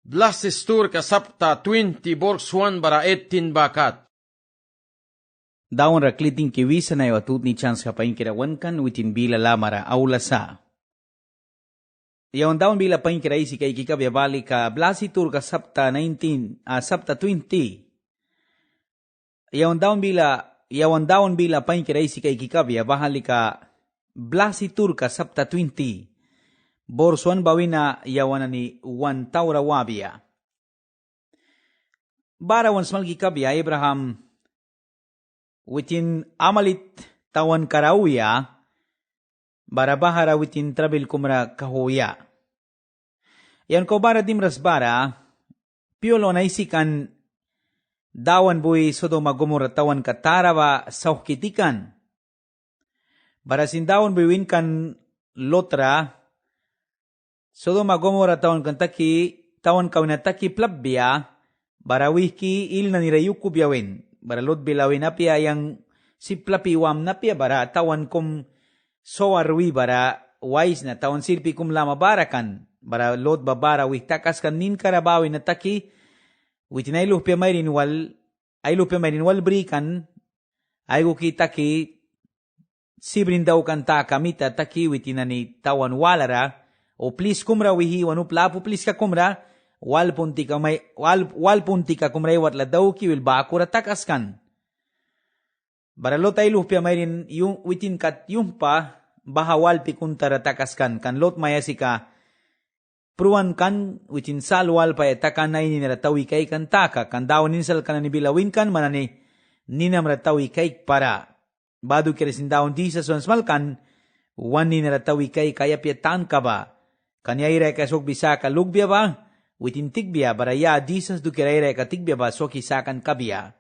Blasistur kasapta 20 borswan bara 18 bakat. Daon rakliting kiwisa na iwatut ni chance kapain kirawan kan witin bila lamara aulasa. Yawan daon bila pain kirai si kay kikabya bali ka blasitur ka sapta 20. Yawan daon bila pain kirai si kay kikabya bahali ka blasitur ka sapta 20. Borsuan bawina yawan ni 1 taura wabia. Bara wan smal kikabya Abraham witin amalit tawan karawya, barabahara witin trabil kumra kahuya. Yan ko bara dimras bara, piolo na isikan dawan buhi Sodoma Gomora tawan katarawa saukitikan. Barasin dawan buhi winkan lotra, Sodoma Gomora tawan kawinataki plabya, barawiki il na nirayuko biyawin. Baralot bilawin napia yang siplapiwam napia bara tawan kum soarwi bara wais na tawan sirpi kum lama barakan bara lot babara wihtakas kan nin karabawin na taki witin ay luhpia mayrin wal brikan ay taki sibrin daw kan ta kamita taki witin ni tawan walara o please kumra wihi wanu plapu please ka kumra wal punti ka kumray wat la daw ki wil bakura takaskan. Baralo tay luhpia mayrin yung witin kat yung pa bahawal pikuntara takaskan kan lot mayasika pruan kan witin salwal pa etakan na ini naratawi kay kan taka kan daw ninsal kan ni bilawin kan manani ninam ratawi kay para badu keresin daw di sa sonsmal kan wan ni naratawi kay kaya pietan ka ba kanyay rekasok bisa ka lugbia ba witin tigbia baraya disas du kirayre ka tigbia ba so kisakan kabia.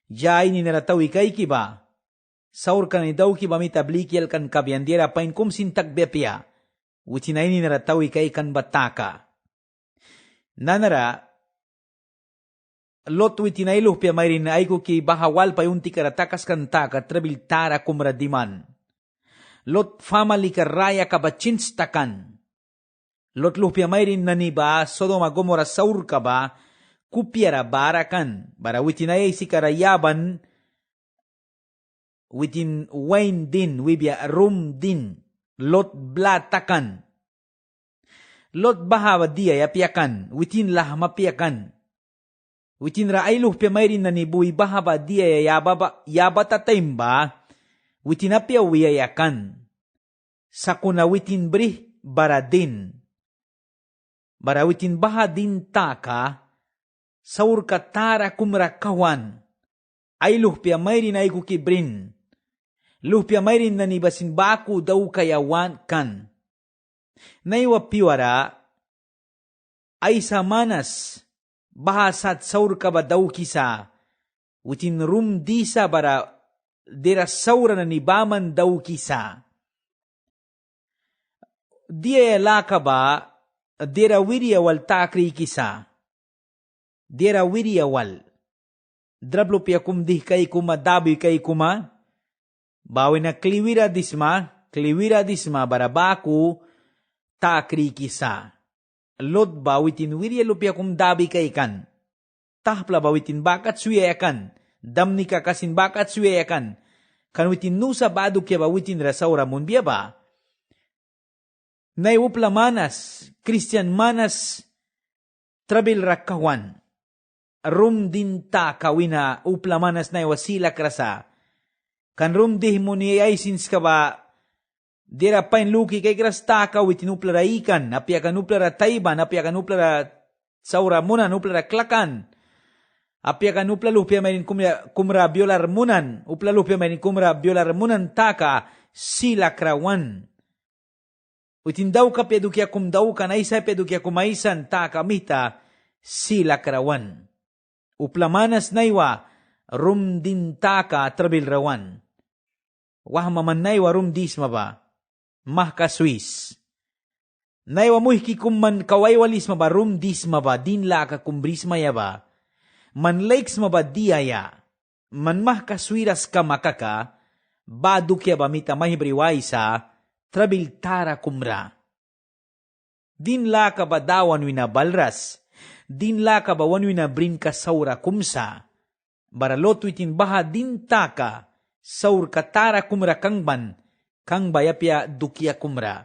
Jai ni naratawi kay kiba. Saur kan ni daw kiba mitablikiel kan kabian dira pain kum sintagbia pia. Witin ay ni naratawi kay kan bataka. Nanara, lot witin ay luhpia mayrin na ay ko ki bahawal pa yung tikaratakas kan taka trabil tara kumradiman. Lot family karaya kabachinstakan. Lot luhpia mayrin naniba Sodoma Gomora saur ka ba kupiara barakan bara witin ay si karayaban witin wain din wibya rum din lot blatakan lot bahawa diya yapiakan witin lah mapiakan witin raay luhpia mayrin nanibuy bahawa diya yabatatimba witin apia wiyayakan sakuna witin brih baradin barawitin baha din taka, saur katara kumrakawan, ay luhpia mayrin ay kukibrin, luhpia mayrin na nibasin baku daw kayawan kan. Naiwa piwara, ay samanas, bahasat saur ka ba daw kisa, witin rumdisa bara dira saura na nibaman daw kisa. Diya laka ba, dera wiriawal takri kisa. Dera wiriawal. Drablo pia kumdih kay kuma dabi kay kuma. Bawi na kliwira disma barabaku takri kisa. Lot bawitin wiria lupia kum dabi kay kan. Tahpla bawitin bakat suyayakan. Damni ka kasin bakat suyayakan. Kan witin nusa badu kya bawitin rasaura mun biya ba? Naiwupla manas, Christian manas, trabil rakawan. Rum din ta kawina, upla manas na wasila krasa. Kan rum dih mo ni ay sins ka ba, dira pain luki kay kras ta ka witin upla raikan, apya kan upla ra taiban, apya kan upla ra saura munan, upla ra klakan. Apya kan upla lupya mainin kumra biolar munan, upla lupya mainin kumra biolar munan taka, sila krawan. Witin daw ka pedukya kum daw ka na isa pedukya kumaisan ta kamita sila karawan. Uplamanas naiwa rum din ta ka trabil rawan. Wah maman naiwa rum disma ba? Mahka Swiss. Naiwa muhki kumman kawaiwalis ma ba rum disma ba? Din la ka kumbrisma ya ba? Man lakes ma ba diaya? Man mahka swiras ka makaka? Badukya ba mita mahibriway sa trabil tara kumra. dinla ka ba dawan wina balras, dinla ka ba wan wina brin ka saura kumsa, baralot witin baha dinta ka, saur katara kumra kangban, kang bayapya dukia kumra.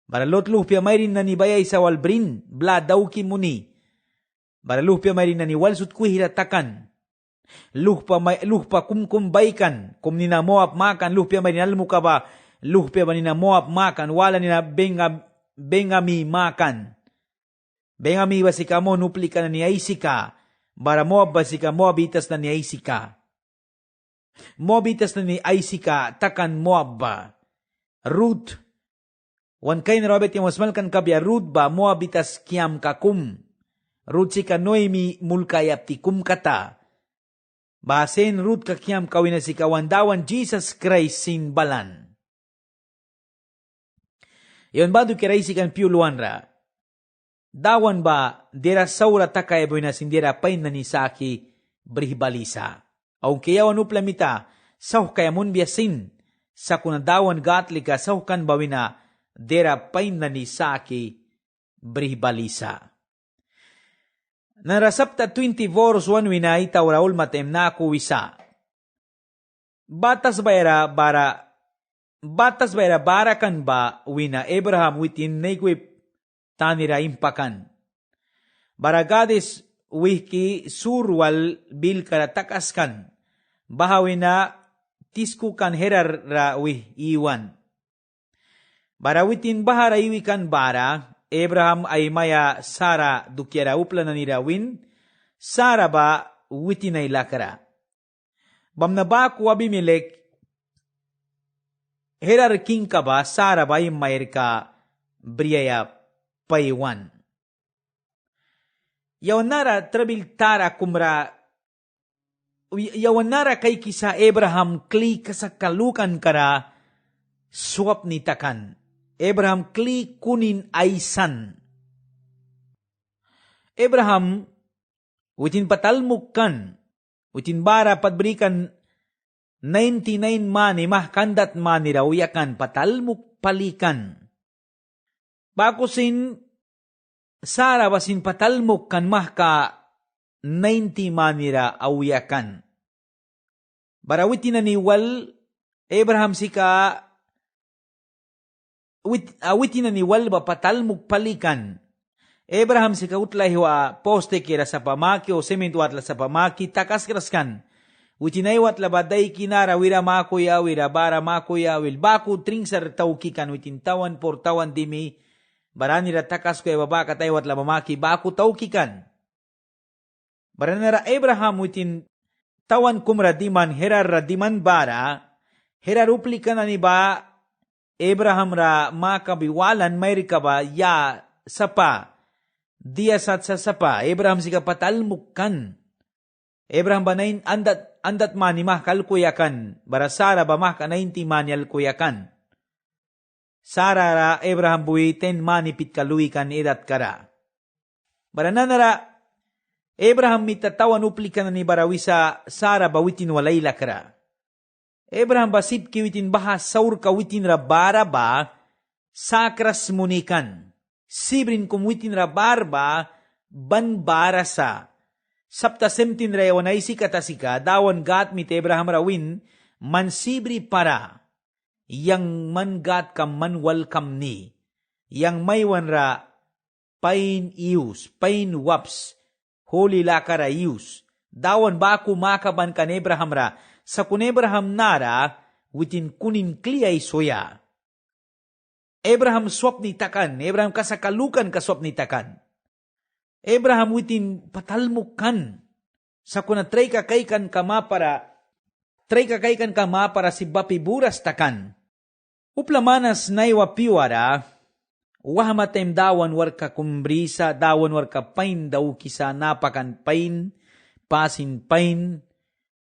Baralot luhpya mayrin na ni bayay sa walbrin, bla daw ki muni. Baraluhpya mayrin na ni walsut kuhiratakan. Luhpa kumkumbaikan, kum nina Moab makan, luhpya mayrin almuka ba, luhpya ba nina Moab makan, wala nina Bengami makan. Bengami ba si kamo nuplika na ni Aisika, bara Moab ba si ka Moabitas na ni Aisika. Moabitas na ni Aisika, takan Moab ba. Ruth, wan kay na Robert yung masmalkan kabya, Ruth ba Moabitas kiam kakum. Ruth si ka Noemi mulkayap ti kum kata. Basen Ruth kakiam kawin na si kawandawan Jesus Christ sin balan. Yon ba do kiray si kan piuluan ra? Dawan ba dira saura takay boy na sindira pain na ni saki brihibalisa. Aung kiyawan uplamita, saw kayamun biyasin, sa kunadawan gatlika saw kan bawina dira pain na ni saki brihibalisa. Narasapta 20 verse 1 winay tawraul matem na kuwisa. Batas bayra barakan ba wina Abraham witin naigwip tanira impakan. Baragades wiki surwal bil karatakaskan. Bahawina tiskukan herar ra wih iwan. Barawitin bahara iwikan bara, Abraham ay maya Sara dukyara upla na nirawin, Sara ba witinay lakara. Bamnaba ku Abimelek, herar king ka ba, Sara ba yung mayar ka briyaya paywan. Yawanara trabil tara kumra, yawanara kay kisa Abraham kli kasakalukan kara, suwap ni takan. Abraham kli kunin aysan. Abraham, witin patalmukan, witin bara patberikan 99 mani mahkandat mani raw yakan patalmuk palikan. Bakusin Sara basin patalmuk kan mahka 90 mani ra awiyakan. Barawitin na niwal Abraham sika witin na niwal ba patalmuk palikan. Abraham si kautlay wa poste kira sa pamaki o semento atla sa pamaki takas-kraskan. Witinay watla baday kinara wira makuya wira bara makuya wil baku tringsar taukikan witin tawan por tawan dimi barani ra takas ko baba katay watla mamaki baku taukikan. Baranara Abraham witin tawan kumra diman herar radiman bara herar uplikan na ni ba Abraham ra makabiwalan mayri ka ba ya sapa dia sa sapa Abraham sika patalmukan. Abraham ba nain andat mani mahkal kuyakan bara Sara ba mahka 90 mani al kuyakan. Sara ra Abraham buwi 10 mani pitkaluikan edat kara. Bara nanara Abraham mitatawan uplikan ni barawisa Sara ba witin walay lakra. Abraham basip kiwitin bahas saur kawitin rabara ba sakras munikan. Sibrin kumwitin rabarba banbara sa. Sapta semtin rayawan ay sikatasika dawan gat mit Abraham rawin mansibri para. Yang mangat kam manwal kam ni. Yang maywan ra pain ius, pain waps, holy lakara ius. Dawan baku makaban kan Abraham ra. Sa kun Abraham nara, witin kunin kliyay soya. Abraham swap ni takan. Abraham kasakalukan kaswap ni takan. Abraham witin patalmukan. Sa kun tray kakaykan kama para si bapi buras takan. Uplamanas naiwa piwara, wahamatem dawan warka kumbrisa, dawan warka pain daw kisa napakan pain, pasin pain,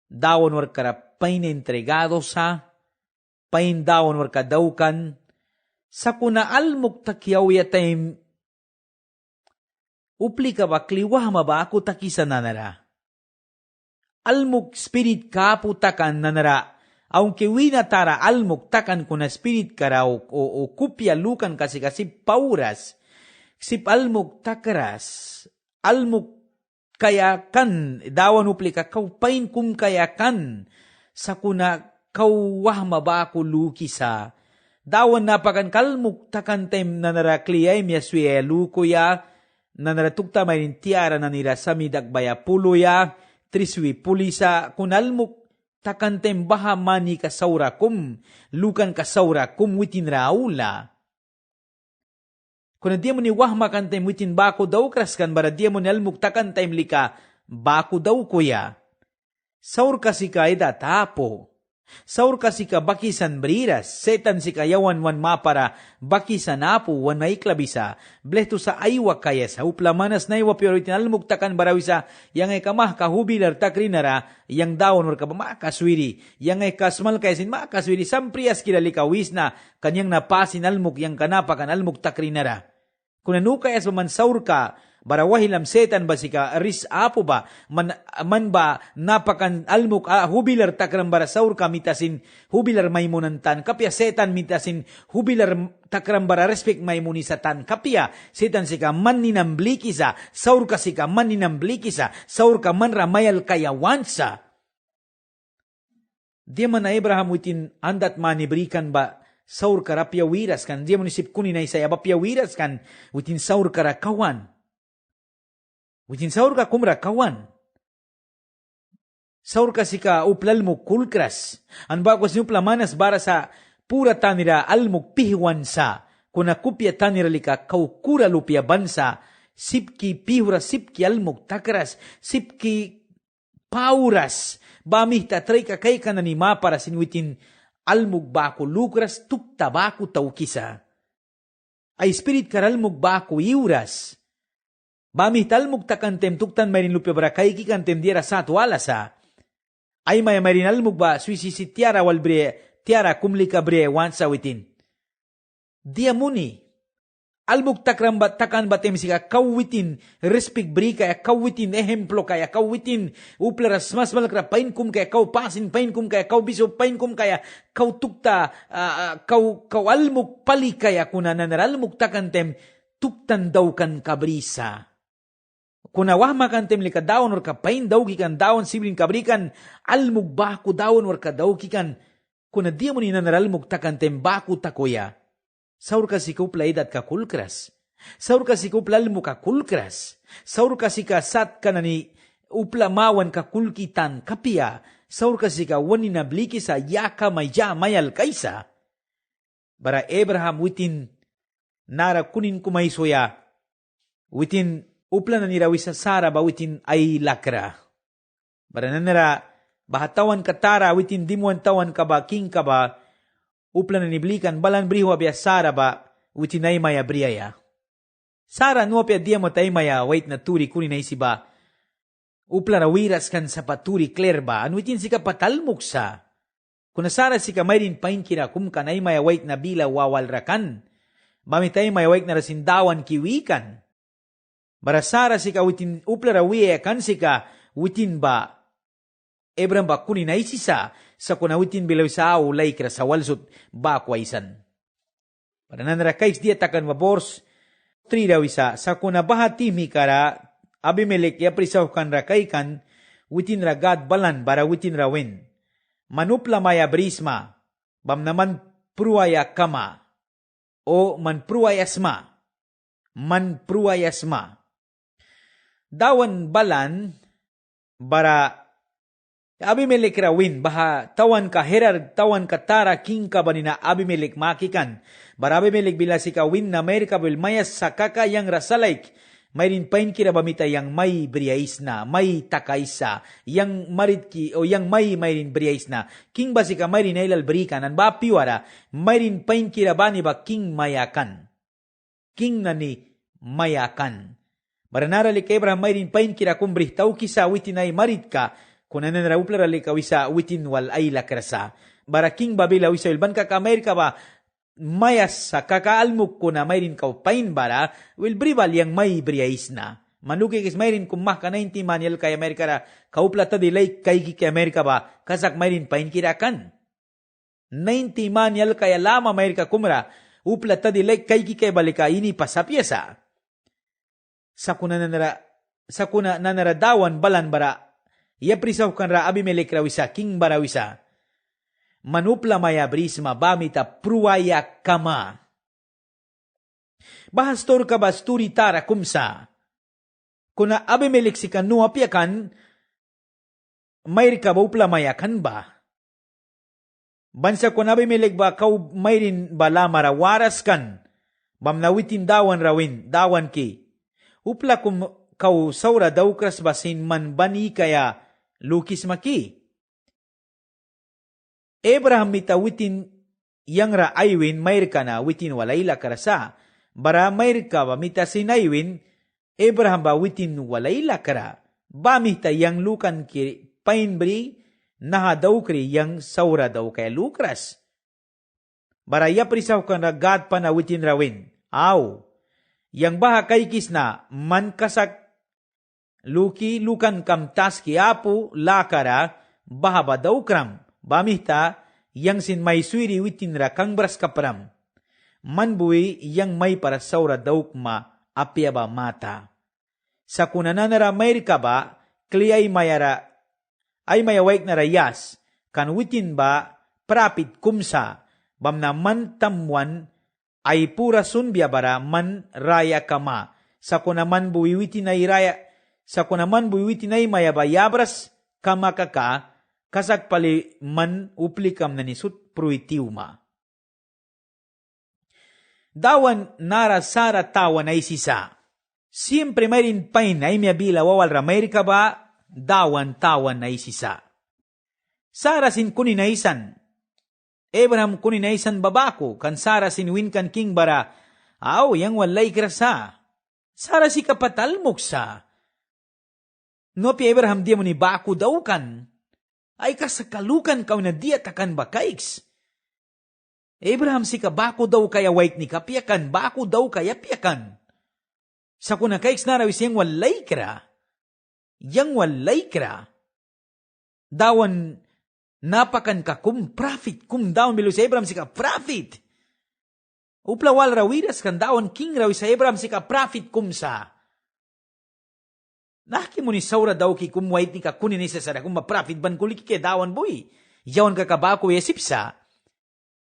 dawan warka pain entregado sa, pain dawan warka daukan, sa kuna almuk takyaw yatem, upli ka ba kliwahama ba ako takisa nanara? Almuk spirit ka putakan nanara, aunque winatara almuk takan kuna spirit kara o kupya lukan kasi pauras, Sip almuk takaras, almuk kayakan, dawan uplika kaupain kum kayakan, sakuna kawah mabako lukisa. Dawan napakan kalmuk takan tem na narakliyay miya suya lukuya, na naratukta mayin tiara na nira samidak baya puluya, triswi pulisa, kunalmuk takan tem baha mani kasaura kum, lukan kasaura kum witin raula. Kuna dia mo ni wahma kan tem witin bako daw kraskan, bara dia mo ni almuk takan tem lika, bako daw kuya. Saur kasi ka ida tapo. Saur kasi ka bakisan briras, setan si kayawan wan mapara, bakisan apo wan maiklabisa, blehto sa aywa kaya sa uplamanas na iwa pero itinalmuk takan barawisa, yang ay kamah kahubilar takrinara, yang daon or kabmakaswiri, yang ay kasmal kayasin makaswiri, samprias kilalikawis na, kanyang napasin almuk yang kanapakan almuk takrinara. Kung nanukayas man saur ka, barawahilam setan ba sika ris apo ba man ba napakan almuk hubilar takram bara saur ka mitasin hubilar maymunantan kapya setan mitasin hubilar takram bara respect maymunisatan kapya setan sika man ninamblikisa saur ka sika man ninamblikisa saur ka man ramayal kayawansa. Dia man Abraham witin andat maniberikan ba saur karapya wiras kan dia munisip kunin na isaya bapya wiras kan witin saur karakawan. Witin saur ka kumra kawan. Saur ka sika uplal mo kulkras. An bakos ni uplamanas bara sa pura tanira almuk pihiwan sa. Kuna kupya tanira lika kaukura lupya bansa. Sipki pihura sipki almuk takras. Sipki pauras. Bamih tatray ka kay ka na ni mapara sinwitin almuk bako lukras tukta bako taukisa. Ay spirit karalmuk bako iuras. Bami talmuk takantem tuktan marin lupya barakay kikantem diara satu alasa. Ay maya marin almuk ba suisi si tiara wal bre tiara kumlika bre wansa witin. Dia muni. Almuk takram takan batem sika kawitin respect bri kaya kawitin ehemplo kaya kawitin uplaras mas malakra pain kum kaya kau pasin pain kum kaya kau biso pain kum kaya kau tukta kau almuk pali kaya kunanan almuk takantem tuktan daw kan kabrisa. Kuna wahma kan tem lika daon or kapain daw kikan daon sibling kabrikan almug baku daon or kadaw kikan kuna dia mo ni nanaralmug takan tem baku takoya. Saur ka sikup laidat ka kulkras. Saur ka sikup lalmu ka kulkras. Saur ka sika sat ka na ni uplamawan ka kulkitan kapia. Saur ka sika wani na bliki sa yaka maya mayal kaisa. Bara Abraham witin nara kunin kumaysoya witin upla na nirawi sa Sara ba witin ay lakra. Bara nanara bahatawan katara witin dimuan tawan ka ba king ka ba upla na niblikan balan briho abya Sara ba witin ay maya briyaya. Sara nuwa pya dia mo tay maya wait na turi kunin ay siba upla na wiras kan sa paturi clear ba witin sika patalmuk sa. Kuna Sara sika mayrin pain kira kum ka na ay maya wait na bila wawal rakan. Bamitay may wait na rasindawan kiwikan. Bara Sara sika witin upla rawiya kan sika witin ba Abraham ba kunin ay sisa sa kuna witin bilaw sa ulay kira sa walsut ba kwaisan. Para nanrakais dia takan mabors 3 daw isa sa kuna bahatimi kara Abimelek ya prisaw kan rakay kan witin ragad balan bara witin rawin. Manupla maya brisma bam naman pruaya kama. O manpruayasma. Dawan balan, bara Abimelek rawin, baha tawan ka herar, tawan ka tara, king ka ba nina Abimelek makikan. Bara Abimelek bila si kawin na mayr ka mayas sa kakayang rasalaik, mayrin pain kira bamita yang may briyais na, may takaisa, yang maritki o yang mayrin briyais na. King ba si ka mayrin nailal berikan, an ba piwara, mayrin pain kira ba ni ba king mayakan. King na ni mayakan. Baranara li kay Abraham mayrin pain kira kumbrih tau kisa witin ay marit ka, kunan na rauplara li kawisa witin wal ay lakrasa. Bara king babila wisa ilban ka kamayr ka ba, mayas sa kakaalmuk ko na mayrin kaw pain bara, will bribal yang may briyais na. Manuki kis mayrin kumah ka 90 manyal kay Amerika ra, kauplata dilay kay kay Amerika ba, kasak mayrin pain kirakan. 90 manyal kaya lama mayr ka kumra, uplata dilay kay balika ini pasapyasa. sa kuna nanaradawan balan bara, iya prisaw kan ra Abimelek rawisa, king barawisa, manupla maya brisma bamita pruwaya kama. Bahastor ka basturi tara kumsa, kuna Abimelek si kanua piakan, mayr ka ba upla maya kan ba? Bansa kuna Abimelek ba kau mayrin ba lamara waras kan, bamnawitin dawan ki, upla kum kau saura daukras basin man bani kaya lukis maki. Abraham mitawitin yang ra aywin mayr ka na witin walayla karasa, bara mayr ka ba mitasin aywin, Abraham ba witin walayla kara, bamita yang lukan ki painbri, naha daw kri yang saura daw kaya lukras. Bara ya prisaw ka na God pa na witin rawin, aw, yang baha kaykis na man kasak lukan kam taski apu lakara bahaba daw kram, bamita yang sin may suiri witin ra kang bras kapram, man bui yang may para saura daw ma apya ba mata. Sa kunananara mayr ka ba, kli ay mayawag na rayas, kan witin ba prapit kumsa, bam na man tamwan, ay pura sunbya bara man raya kama, sa kunaman buwiwitin ay mayaba yabras kama kaka, kasak pali man uplikam na nisut pruitiuma. Dawan nara sara tawan ay sisa, siyempre mayrin pain ay miyabila wawal ramayr ka ba, dawan tawan ay sisa. Sara sin kuninaisan, Abraham kuninaisan babako, kan Sara sin win kan king bara, aw yang walay krasa. Sara si kapatalmok sa. No pi Abraham di mo ni bako daw kan, ay kasakalukan kaw na diya takan bakaiks. Abraham si kabako daw kaya wait ni kapiakan, bako daw kaya piakan. Sa kuna kaiks narawis yang walay kra, dawan napakan ka kum profit, kum dawan bilo sa Abraham si ka profit. Upla wal rawiras kan dawan king rawi sa Abraham si ka profit kumsa. Naki mo ni saura daw ki kum wait ni ka kunin isa sa kum ma-profit ban kulik ke dawan boy. Yawan ka kabako yasipsa.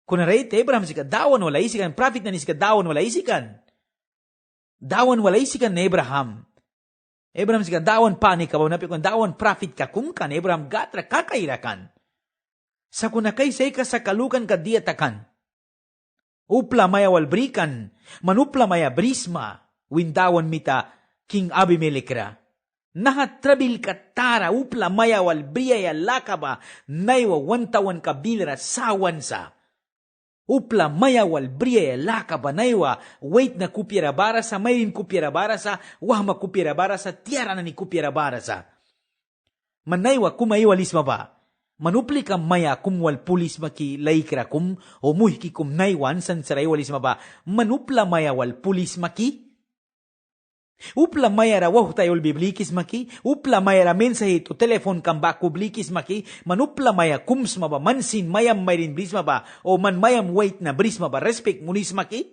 Kuna rate Abraham si ka dawan wala isikan, profit na ni si ka dawan wala isikan. Dawan wala isikan na Abraham. Abraham si ka dawan panik ka ba, napi kung dawan profit ka kum kan, Abraham gatra kakairakan. Sa kuna kay say ka sa kalukan ka diatakan. Upla maya walbrikan, manupla maya brisma, windawan mita King Abimelek ra. Nahatrabil ka tara, upla maya walbriya lakaba, naiwa wantawan kabilra sawan sa. Upla maya walbriya lakaba, naiwa wait na kupira barasa, mayrin kupira barasa, wahma kupira barasa, tiara na ni kupira barasa. Manaiwa kumaiwalisma ba? Manupli ka maya kumwal pulis maki laikra kum o muhki kum naiwan san saray walis maba manupla maya wal pulis maki upla maya ra wahu tayo biblikis maki upla maya ra mensahe to telefon kamba kublikis maki manupla maya kums maba mansin mayam mayrin blis maba o man mayam wait na blis maba respect munis maki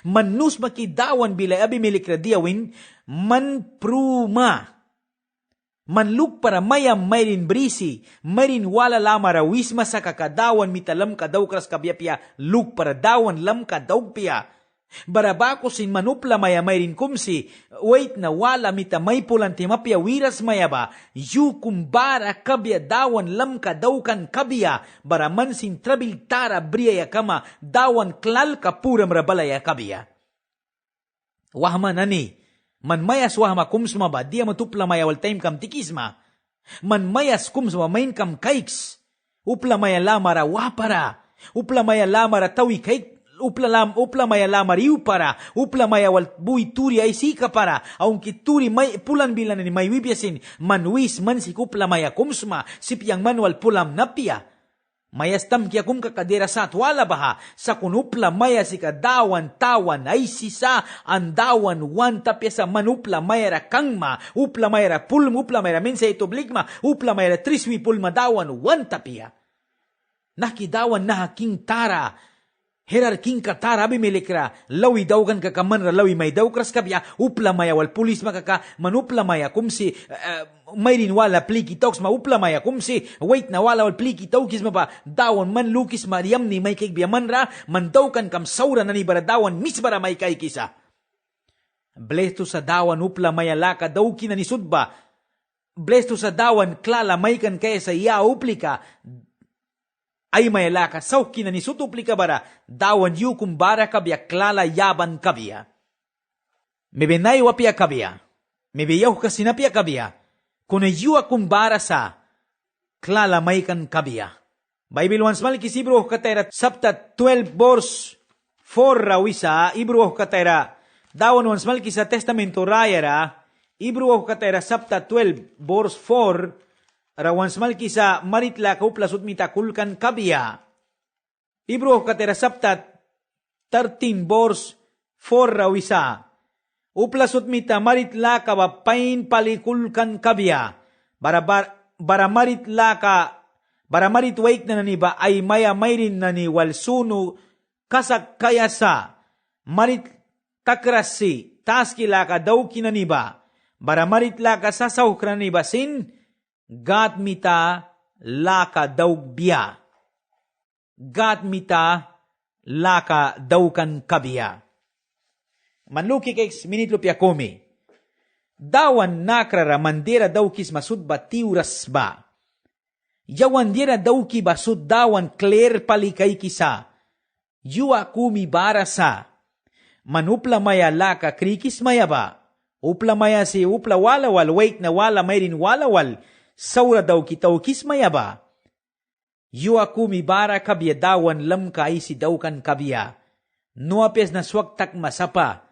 manus maki dawan bila Abimelek ra diawin man pruma manluk para mayam mayrin brisi, mayrin wala lamara wisma sa kakadawan mitalam kadaw kras kabiyapya, luk para dawan lam kadaw piya. Barabako sin manupla maya mayrin kumsi, wait na wala mita may pulan timapya wiras mayaba, yu kumbara kabya dawan lam kadaw kan kabya, baraman sin trabil tara briya kama, dawan klal kapuram rabalaya kabya. Wahma nani, man mayas wahma kumsma ba, dia matupla maya wal time kam tikisma. Man mayas kumsma main kam kaiks. Upla maya lamara wapara. Upla maya lamara tawi kaik. Upla maya lamara iupara. Upla maya wal bui turi ay sika para. Aunque turi may pulan bilan ni may wibiasin. Man wis man si kupla maya kumsma. Sipyang manual pulam napia. Mayas tam kia kum kakadera sa wala baha sa kunupla maya si kadawan tawan ay sisa ang dawan wan tapya sa manupla mayara kangma upla mayara pulm upla mayara mensa ito bligma upla mayara triswi pulma dawan wan tapya nakidawan na haking tara Herarking katara Abimelek ra, lawi daw kan kakaman ra lawi may daw kras kabya, upla maya wal pulis makaka, manupla maya kumsi, may rin wala pliki tauks maupla maya kumsi, wait na wala wal pliki taukis mapa, dawan man lukis mariam ni may kaigbiya man ra, man daw kan kam saura na ni baradawan, misbara may kaikisa. Blesto sa dawan upla maya laka daw kina ni sudba, blesto sa dawan klala may kan kaya sa iya uplika, ay may laka saw kina ni sutuplika bara, dawan yu kumbara kabya klala yaban kabya. Mebenay wapya kabya, mebeyaw kasinapya kabya, kuna yu kumbara sa klala may kan kabya. Bible once maliki Ibro katera sapta 12 verse 4 rawisa, Ibro katera, dawan once maliki sa testamento rayara, Ibro katera sapta 12 verse 4, rawans malki sa maritla kauplasut mita kulkan kabya. Ibro katera sapta 13 verse 4 rawisa. Uplasut mita maritla ka pain palikulkan kabya. Bara maritla ka, bara maritwaik na naniba ay maya mayrin na ni walsunu kasak kayasa. Marit takrasi taskila ka daw kinaniba. Bara maritla ka sasaw kraniba sin gat mita laka daw biya. Gat mita laka daw kan kabya. Manluki keks minitlo piya komi. Dawan nakrara mandira daw kis masud ba tiuras ba. Yawan dira daw ki basud dawan clear palikay kisa. Yua kumi barasa. Manupla maya laka krikis maya ba. Upla maya si upla walawal wait na wala mayrin walawal. Saura daw kitaw kismaya ba? Yu aku mi bara kabya dawan lam ka ay si daw kan kabya. Nuapes na swak tak masapa,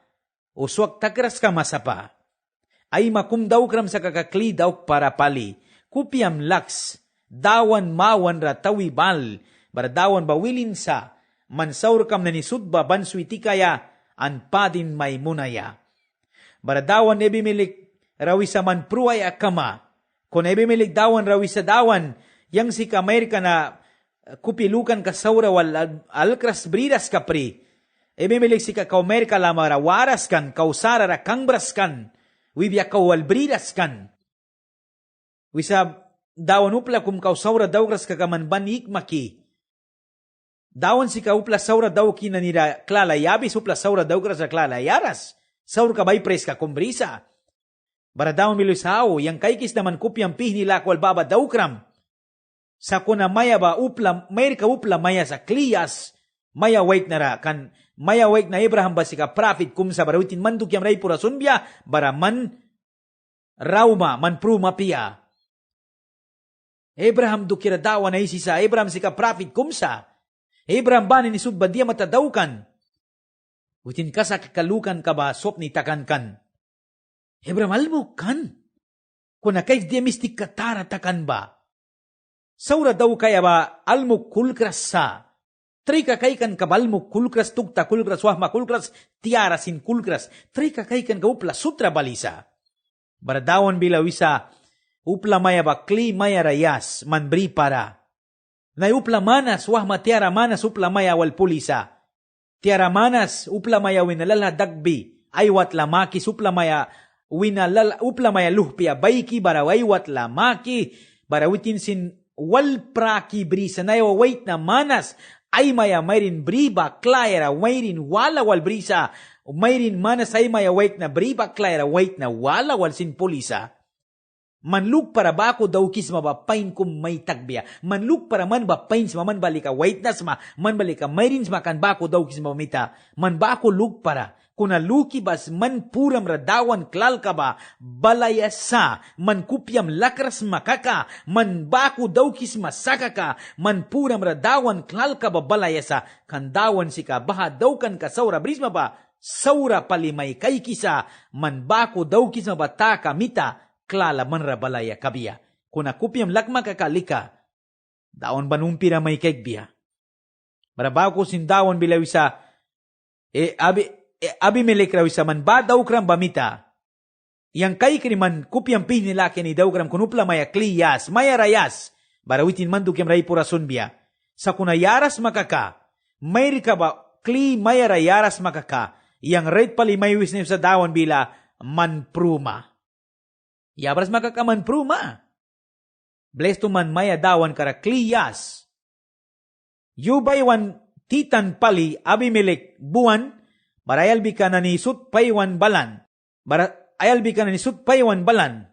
o swak takras ka masapa. Ay makum daw kram sa kakakli daw para pali. Kupiam laks, dawan mawan ra tawi bal, bara dawan bawilin sa, mansaur kam na ni sudba banswiti kaya, an padin may munaya. Bara dawan Abimelek rawi sa man pruay akama, kung Abimelek dawan rawi sa dawan, yang si Amerika na kupilukan ka saura wal alkras bridas ka pri. Abimelek si ka Amerika lama rawaras kan, kausara ra kangbras kan, wibya kawal bridas kan. Wisa dawan upla kum kausaura dawgras ka kamanban ikmaki. Dawan si ka upla saura daw kinanira klala yabis upla saura dawgras sa klala yaras. Saur ka bay pres ka kumbrisa. Baradaw milusao, yang kaikis naman kupyang pih nila kwal baba daukram. Sa kuna maya ba upla, mayr ka upla maya sa kliyas, maya wait na ra, kan maya wait na Abraham ba si ka prophet kum sa barawitin manduk yang ray pura sunbya, baraman rauma, man pruma piya. Abraham dukira dawa na isi sa Abraham si ka prophet kum sa. Abraham ba ni sudba dia matadawkan. Witin ka sa kakalukan ka ba sop ni takan kan. Abraham almo kan. Kung nakay dia mistik katara takan ba. Saura daw kaya ba almo kulkras sa. Trika kay kan kabalmo kulkras tukta kulkras wahma kulkras tiara sin kulkras. Trika kay kan kaupla sutra balisa. Baradawan bila wisa upla maya ba kli maya rayas manbri para. Na upla manas wahma tiara manas upla maya wal pulisa. Tiara manas upla maya winalala dagbi. Aywat lamaki supla maya winalala upla maya luhpia baiki barawaywat lamaki barawitin sin walpraki brisa na wait na manas ay maya mayrin briba klayera mayrin wala wal brisa mayrin manas ay maya wait na briba klayera wait na wala wal sin polisa manluk para bako daw kis mabapain kum may tagbia manluk para man bapain sa man balika wait na sama man balika mayrin sama kan bako daw kis mamita man bako luk para kuna luki bas man puram radawan klal ka ba, balaya sa, man kupyam lakras makaka, man baku daw kis masaka ka, man puram radawan klal ka ba balaya sa, kandawan si ka, baha daw kan ka saura brisma ba, saura palimay kay kisa, man baku daw kis mabata ka mita, klala man rabalaya kabiya. Kuna kupyam lakma kakalika, daon banumpira may kegbiya. Marabaw ko sindawan bilawisa, Abimelek raw isa man ba daw kram bamita. Yang kay kriman kupyang pih nila ni daw kram kunupla maya kliyas, maya rayas. Barawitin man dukyam ray pura sunbya. Sa kunayaras makaka, mayri ka ba kli mayara yaras makaka, yang rate pali may wisnip sa dawan bila manpruma. Yabras makaka manpruma. Bless to man maya dawan kara kliyas. Yubaywan titan pali Abimelek buwan, barayal bika na ni sut paywan balan. Ayal bika na ni sut paywan balan.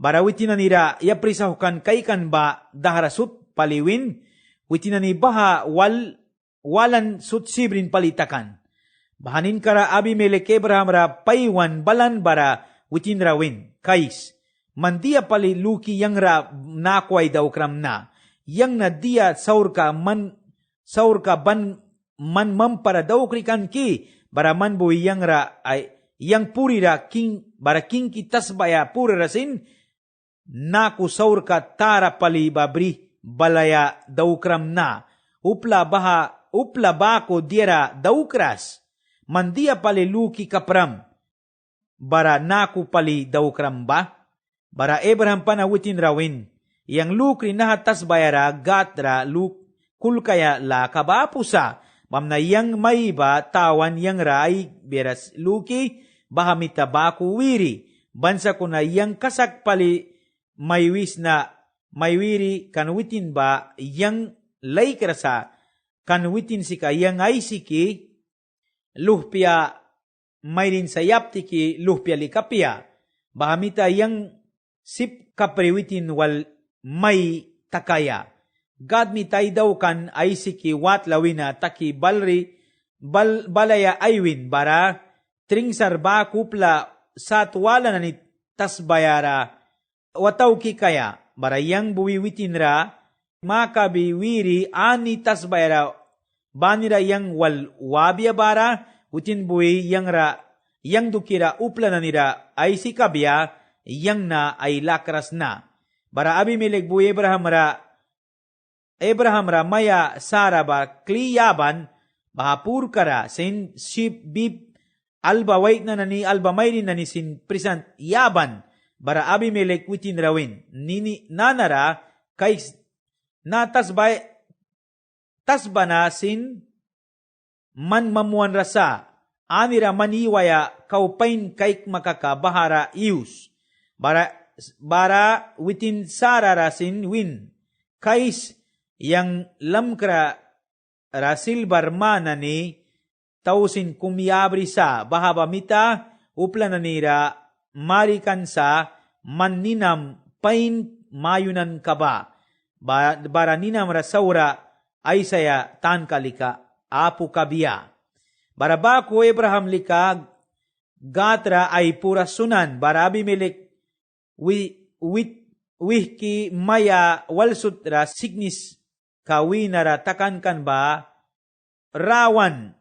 Barawiti na nira yaprisahukan kaikan ba dahara sut paliwin, witi na ni baha walan sut sibrin palitakan. Bahanin kara Abimelek Abraham ra paywan balan bara witin rawin. Kais, mandia pali luki yang ra nakway daw kram na. Yang na dia saur ka ban man mampara daw krikan ki, bara man boy yang ra ay yang puri ra king bara king kitas baya puri rasin, naku saur ka tara pali babri balaya daw kram na. Upla bako diera daw kras. Mandia pali luki kapram, bara naku pali daw kram ba? Bara Abraham panawitin rawin, yang lukri nahatas bayara gatra kulkaya la kabapusa, mamna yang may ba tawan yang rai beras luki, bahamita baku wiri, bansa ko na yang kasak pali maywis na maywiri kanwitin ba, yang lay kerasa, kanwitin sika yang ay siki, luhpia mayrin sayap tiki luhpia likapia, bahamita yang sip kapriwitin wal may takaya. God mitay daw kan ay siki wat lawina taki balaya aywin bara tringsar ba kupla satwala na ni tasbayara wataw ki kaya bara yang buwiwitin ra makabiwiri ani tasbayara banira yang wal wabia bara utin buwi yang dukira upla na nira ay sikabya yang na ay lakras na. Bara Abimelek buwi Abraham ra maya Sara ba kliyaban bahapur kara sin ship bib alba wait na nani alba mayrin na ni sin present yaban bara Abimelek witin rawin nini nanara kay na tasbana sin man mamuan rasa anira maniwaya kaupain kaik makaka bahara ius bara witin Sara rasin win kais yang lamkra rasil barmana ni tausin kumyabri sa bahaba mita upla na nira marikansa maninam pain mayunan kaba bara ninam rasaura ay saya tan kalika apu kabiya bara bako Abraham lika gatra ay purasunan bara Abimelek wihki maya walsutra signis kawinara takankan ba rawan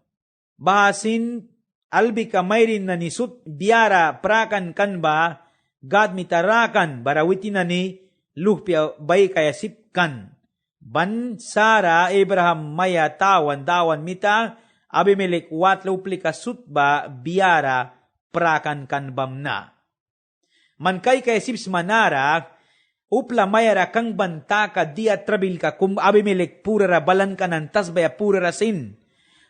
bahasin albika mayrin na nisut biara prakan kan ba gad mitarakan barawitin na ni luhpia bay kaya sipkan ban Sara Abraham maya tawan dawan mita Abimelek wat luplika sutba biara prakan kan bamna man kay sips manara upla mayara kang banta ka dia trabil ka kum Abimelek purara balan ka ng tasbaya purara sin.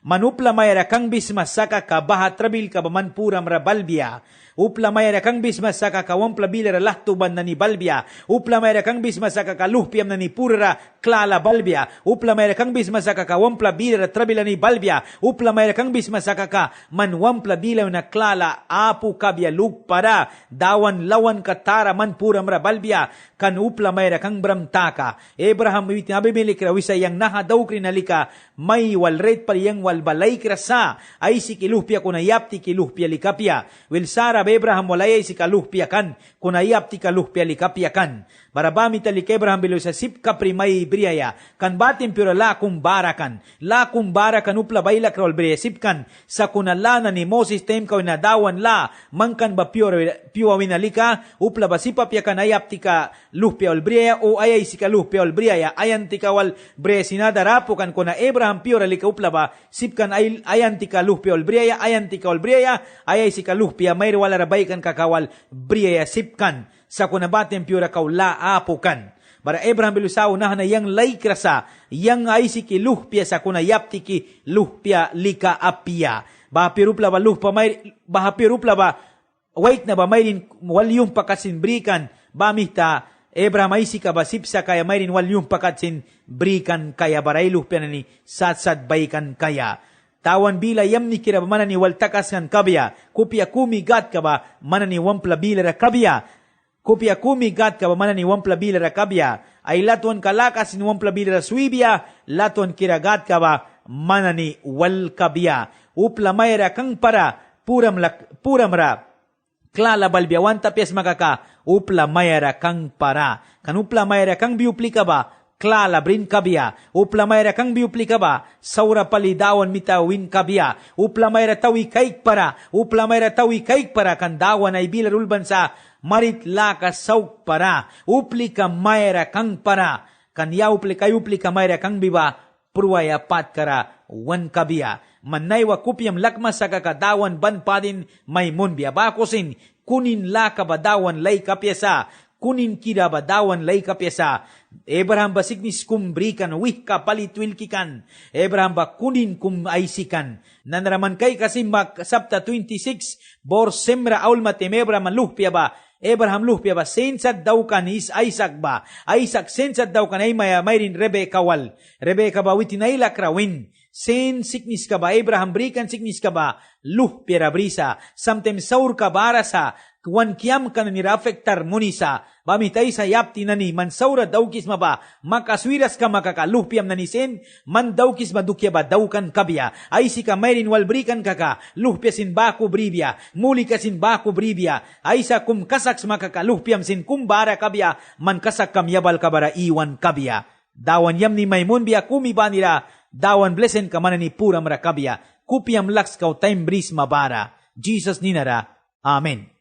Manupla mayara kang bismas saka ka baha trabil ka baman puram ra balbia. Upla mayara kang bismas saka ka wampla bilara lahtuban na ni balbia. Upla mayara kang bismas saka ka luhpiam na ni purara klala balbia. Upla mayara kang bismas saka ka wampla bilara trabila ni balbia. Upla mayara kang bismas saka ka man wampla bilaw na klala apu kabya lugpara. Dawan lawan katara man puram ra balbia. Kan upla mayra kang bramtaka. Abraham witin Abimelek rawisa yang naha daw krinalika may walret pariyang walbalay krasa ay si kiluhpia kunayapti kiluhpia likapia. Wil Sara Abraham walay si kaluhpia kan kunayapti kaluhpia likapia kan. Barabami talik Abraham bilo sa sip kapri may briaya kan batim pura lakum barakan upla bayla krawal briaya sipkan sa kunalana ni Moses tem kaw na dawan la mangkan ba piwa winalika upla ba sipapya kan ayapti ka luhpia ol briaya o ayay si ka luhpia ol briaya ayan ti kawal briaya sinadarapo kan kuna Abraham piora lika upla ba sipkan ayan ti ka luhpia ol briaya ayan ti kawal briaya ayay si ka luhpia mayro wala rabay kan kakawal briaya sipkan sa kunabaten piura kaw la apo kan. Bara Abraham bilusaw na yang lay krasa, yang ay si ki luhpia sa kuna yapti ki luhpia lika apia. Bahapirupla ba luhpa may, bahapirupla ba, wait na ba mayrin walyong pakasinbrikan, bamita, Abraham ay si kabasipsa kaya mayrin walyong pakasinbrikan kaya baray luhpia na ni satsad baykan kaya. Tawan bila yam ni kira mana ni waltakas kan kabya, kupya kumigat ka ba mana ni wampla bila ra kabya, kupya kumigat ka ba mana ni wampla bila ra kabya, ay latuan kalakas ni wampla bila ra suibya, latuan kiragat ka ba mana ni wal kabya, upla mayra kang para, puram ra, klala balbiawan tapias makaka, upla mayra kang para, kan upla mayra kang biupli ka ba, klala brin kabia, upla mayra kang biupli ka ba, saura palidawan mitawin kabia, upla mayra tawi kaik para, upla mayra tawi kaik para, kandawan ay bilar ulban sa marit laka sauk para, upli ka mayra kang para, kanya upli ka mayra kang biba, purwaya pat kara, wan kabia, manaywa kupyam lakmas sa kakadawan ban padin may munbia, bakosin, kunin laka badawan lay kapyasa, kunin kira badawan lay kapyasa, Abraham ba signis kumbrikan, wih ka palitwilkikan, Abraham ba kunin kumaisikan, nanaraman kay kasi sabta 26, bor semra aul matim Abraham luhpya ba, Abraham luhpya ba, sensat daw kan is Isaac ba, Isaac sensat daw kan ay mayrin Rebecca wal, Rebecca ba witinay lakrawin, sen siknis ka ba, Abraham brikan siknis ka ba, luhpya brisa, samtem saur ka barasa, kuan kiam ka na nirafektar munisa, bamitay sa yapti na ni, man saura daukis maba, makaswiras ka makakaluhpiam na ni sen, man daukis madukya ba daukan kabya, ay si ka mayrin walbrikan kaka, luhpya sin baku bribya, muli ka sin baku bribya, ay sa kum kasaks makakaluhpiam sin kumbara kabya, man kasak kamyabal kabara iwan kabya. Dawan yam ni Maymun biya kumiba nila, dawan blesen ka mana ni puram rakabya, kupiam laks kaw time bris mabara. Jesus ninara. Amen.